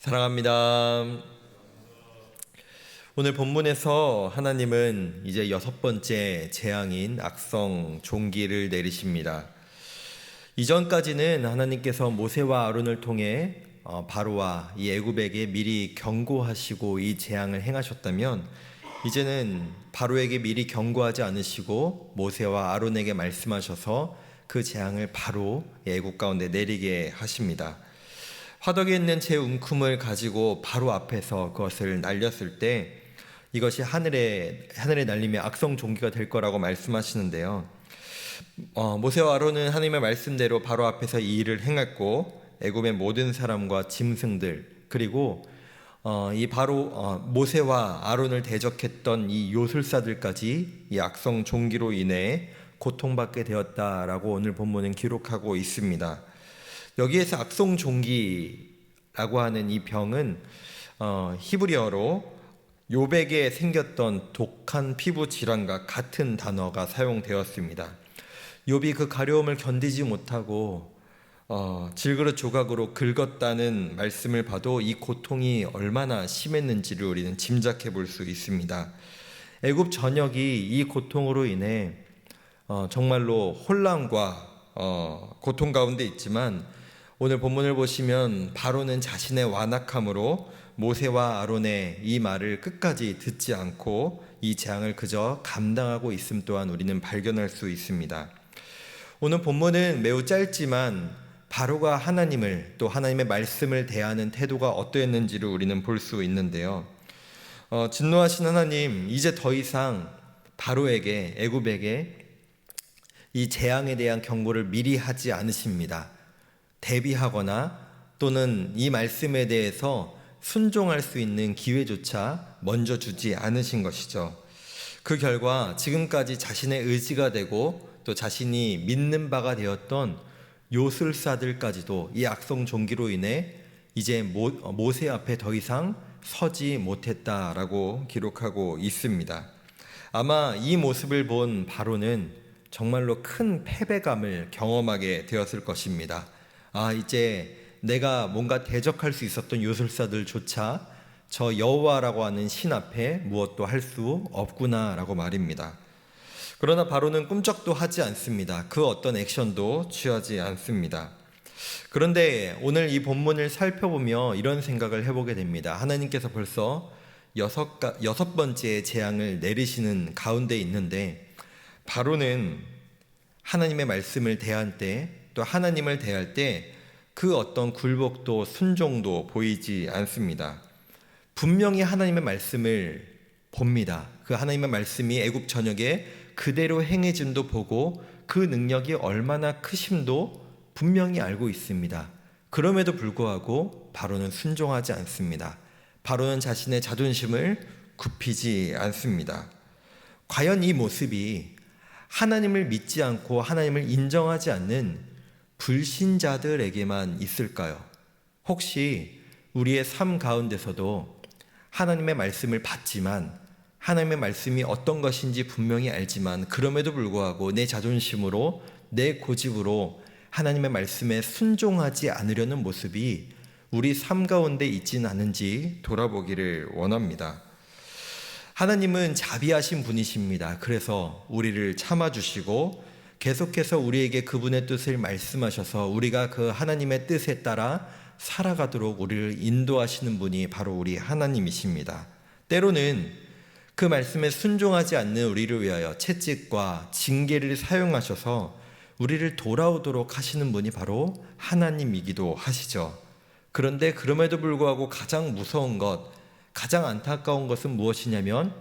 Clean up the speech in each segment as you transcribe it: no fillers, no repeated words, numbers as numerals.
사랑합니다. 오늘 본문에서 하나님은 이제 6번째 재앙인 악성 종기를 내리십니다. 이전까지는 하나님께서 모세와 아론을 통해 바로와 이 애굽에게 미리 경고하시고 이 재앙을 행하셨다면, 이제는 바로에게 미리 경고하지 않으시고 모세와 아론에게 말씀하셔서 그 재앙을 바로 애굽 가운데 내리게 하십니다. 화덕에 있는 제 움큼을 가지고 바로 앞에서 그것을 날렸을 때 이것이 하늘에 날림의 악성 종기가 될 거라고 말씀하시는데요. 모세와 아론은 하나님의 말씀대로 바로 앞에서 이 일을 행했고, 애굽의 모든 사람과 짐승들, 그리고 이 바로 모세와 아론을 대적했던 이 요술사들까지 이 악성 종기로 인해 고통받게 되었다라고 오늘 본문은 기록하고 있습니다. 여기에서 악성 종기라고 하는 이 병은 히브리어로 욥에게 생겼던 독한 피부 질환과 같은 단어가 사용되었습니다. 욥이 그 가려움을 견디지 못하고 질그릇 조각으로 긁었다는 말씀을 봐도 이 고통이 얼마나 심했는지를 우리는 짐작해 볼 수 있습니다. 애굽 전역이 이 고통으로 인해 정말로 혼란과 고통 가운데 있지만, 오늘 본문을 보시면 바로는 자신의 완악함으로 모세와 아론의 이 말을 끝까지 듣지 않고 이 재앙을 그저 감당하고 있음 또한 우리는 발견할 수 있습니다. 오늘 본문은 매우 짧지만 바로가 하나님을, 또 하나님의 말씀을 대하는 태도가 어떠했는지를 우리는 볼 수 있는데요. 진노하신 하나님, 이제 더 이상 바로에게, 애굽에게 이 재앙에 대한 경고를 미리 하지 않으십니다. 대비하거나 또는 이 말씀에 대해서 순종할 수 있는 기회조차 먼저 주지 않으신 것이죠. 그 결과 지금까지 자신의 의지가 되고 또 자신이 믿는 바가 되었던 요술사들까지도 이 악성 종기로 인해 이제 모세 앞에 더 이상 서지 못했다라고 기록하고 있습니다. 아마 이 모습을 본 바로는 정말로 큰 패배감을 경험하게 되었을 것입니다. 이제 내가 뭔가 대적할 수 있었던 요술사들조차 저 여호와라고 하는 신 앞에 무엇도 할 수 없구나라고 말입니다. 그러나 바로는 꿈쩍도 하지 않습니다. 그 어떤 액션도 취하지 않습니다. 그런데 오늘 이 본문을 살펴보며 이런 생각을 해보게 됩니다. 하나님께서 벌써 6번째 재앙을 내리시는 가운데 있는데, 바로는 하나님의 말씀을 대할 때, 또 하나님을 대할 때 그 어떤 굴복도 순종도 보이지 않습니다. 분명히 하나님의 말씀을 봅니다. 그 하나님의 말씀이 애굽 전역에 그대로 행해짐도 보고 그 능력이 얼마나 크심도 분명히 알고 있습니다. 그럼에도 불구하고 바로는 순종하지 않습니다. 바로는 자신의 자존심을 굽히지 않습니다. 과연 이 모습이 하나님을 믿지 않고 하나님을 인정하지 않는 불신자들에게만 있을까요? 혹시 우리의 삶 가운데서도 하나님의 말씀을 받지만, 하나님의 말씀이 어떤 것인지 분명히 알지만 그럼에도 불구하고 내 자존심으로, 내 고집으로 하나님의 말씀에 순종하지 않으려는 모습이 우리 삶 가운데 있진 않은지 돌아보기를 원합니다. 하나님은 자비하신 분이십니다. 그래서 우리를 참아주시고 계속해서 우리에게 그분의 뜻을 말씀하셔서 우리가 그 하나님의 뜻에 따라 살아가도록 우리를 인도하시는 분이 바로 우리 하나님이십니다. 때로는 그 말씀에 순종하지 않는 우리를 위하여 채찍과 징계를 사용하셔서 우리를 돌아오도록 하시는 분이 바로 하나님이기도 하시죠. 그런데 그럼에도 불구하고 가장 무서운 것, 가장 안타까운 것은 무엇이냐면,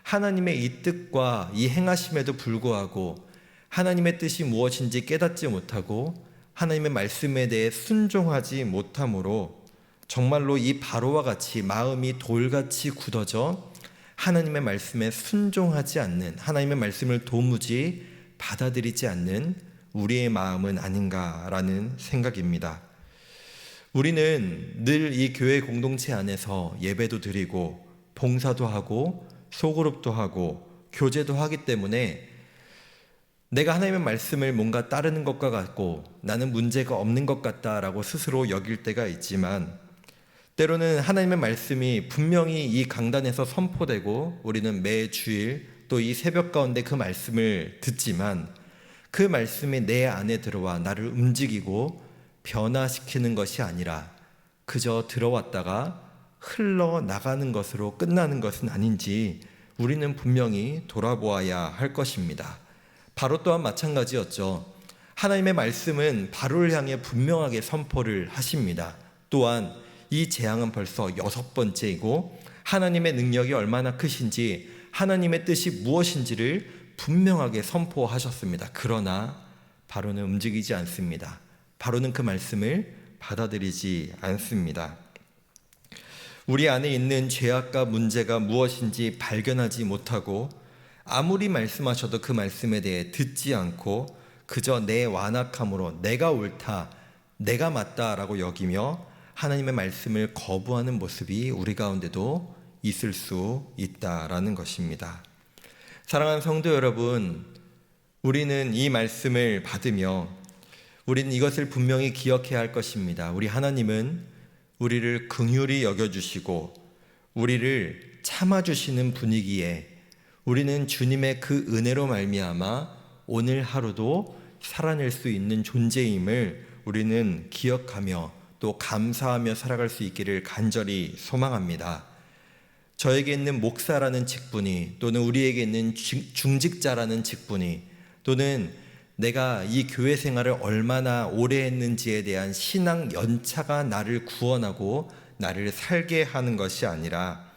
하나님의 이 뜻과 이 행하심에도 불구하고 하나님의 뜻이 무엇인지 깨닫지 못하고 하나님의 말씀에 대해 순종하지 못함으로 정말로 이 바로와 같이 마음이 돌같이 굳어져 하나님의 말씀에 순종하지 않는, 하나님의 말씀을 도무지 받아들이지 않는 우리의 마음은 아닌가라는 생각입니다. 우리는 늘 이 교회 공동체 안에서 예배도 드리고 봉사도 하고 소그룹도 하고 교제도 하기 때문에 내가 하나님의 말씀을 뭔가 따르는 것과 같고 나는 문제가 없는 것 같다라고 스스로 여길 때가 있지만, 때로는 하나님의 말씀이 분명히 이 강단에서 선포되고 우리는 매 주일 또 이 새벽 가운데 그 말씀을 듣지만 그 말씀이 내 안에 들어와 나를 움직이고 변화시키는 것이 아니라 그저 들어왔다가 흘러나가는 것으로 끝나는 것은 아닌지 우리는 분명히 돌아보아야 할 것입니다. 바로 또한 마찬가지였죠. 하나님의 말씀은 바로를 향해 분명하게 선포를 하십니다. 또한 이 재앙은 벌써 6번째이고 하나님의 능력이 얼마나 크신지 하나님의 뜻이 무엇인지를 분명하게 선포하셨습니다. 그러나 바로는 움직이지 않습니다. 바로는 그 말씀을 받아들이지 않습니다. 우리 안에 있는 죄악과 문제가 무엇인지 발견하지 못하고 아무리 말씀하셔도 그 말씀에 대해 듣지 않고 그저 내 완악함으로 내가 옳다, 내가 맞다라고 여기며 하나님의 말씀을 거부하는 모습이 우리 가운데도 있을 수 있다라는 것입니다. 사랑하는 성도 여러분, 우리는 이 말씀을 받으며 우리는 이것을 분명히 기억해야 할 것입니다. 우리 하나님은 우리를 긍휼히 여겨주시고 우리를 참아주시는 분이기에 우리는 주님의 그 은혜로 말미암아 오늘 하루도 살아낼 수 있는 존재임을 우리는 기억하며 또 감사하며 살아갈 수 있기를 간절히 소망합니다. 저에게 있는 목사라는 직분이 또는 우리에게 있는 중직자라는 직분이 또는 내가 이 교회 생활을 얼마나 오래 했는지에 대한 신앙 연차가 나를 구원하고 나를 살게 하는 것이 아니라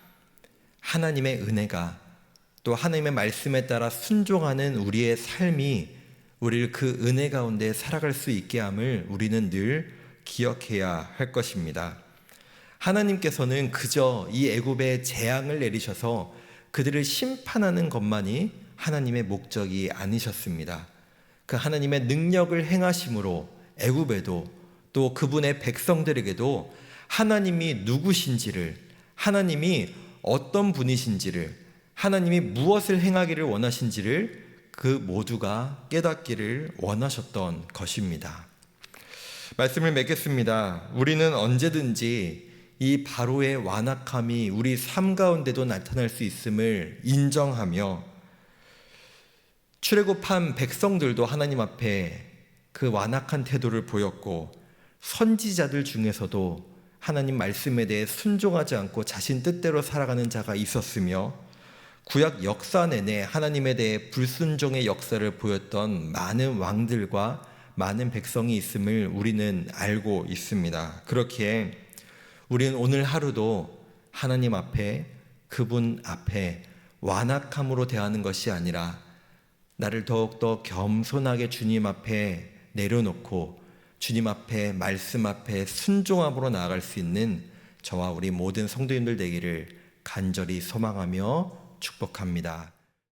하나님의 은혜가 또 하나님의 말씀에 따라 순종하는 우리의 삶이 우리를 그 은혜 가운데 살아갈 수 있게 함을 우리는 늘 기억해야 할 것입니다. 하나님께서는 그저 이 애굽에 재앙을 내리셔서 그들을 심판하는 것만이 하나님의 목적이 아니셨습니다. 그 하나님의 능력을 행하심으로 애굽에도 또 그분의 백성들에게도 하나님이 누구신지를, 하나님이 어떤 분이신지를, 하나님이 무엇을 행하기를 원하신지를 그 모두가 깨닫기를 원하셨던 것입니다. 말씀을 맺겠습니다. 우리는 언제든지 이 바로의 완악함이 우리 삶 가운데도 나타날 수 있음을 인정하며 출애굽한 백성들도 하나님 앞에 그 완악한 태도를 보였고 선지자들 중에서도 하나님 말씀에 대해 순종하지 않고 자신 뜻대로 살아가는 자가 있었으며 구약 역사 내내 하나님에 대해 불순종의 역사를 보였던 많은 왕들과 많은 백성이 있음을 우리는 알고 있습니다. 그렇기에 우리는 오늘 하루도 하나님 앞에 그분 앞에 완악함으로 대하는 것이 아니라 나를 더욱더 겸손하게 주님 앞에 내려놓고 주님 앞에 말씀 앞에 순종함으로 나아갈 수 있는 저와 우리 모든 성도님들 되기를 간절히 소망하며 축복합니다.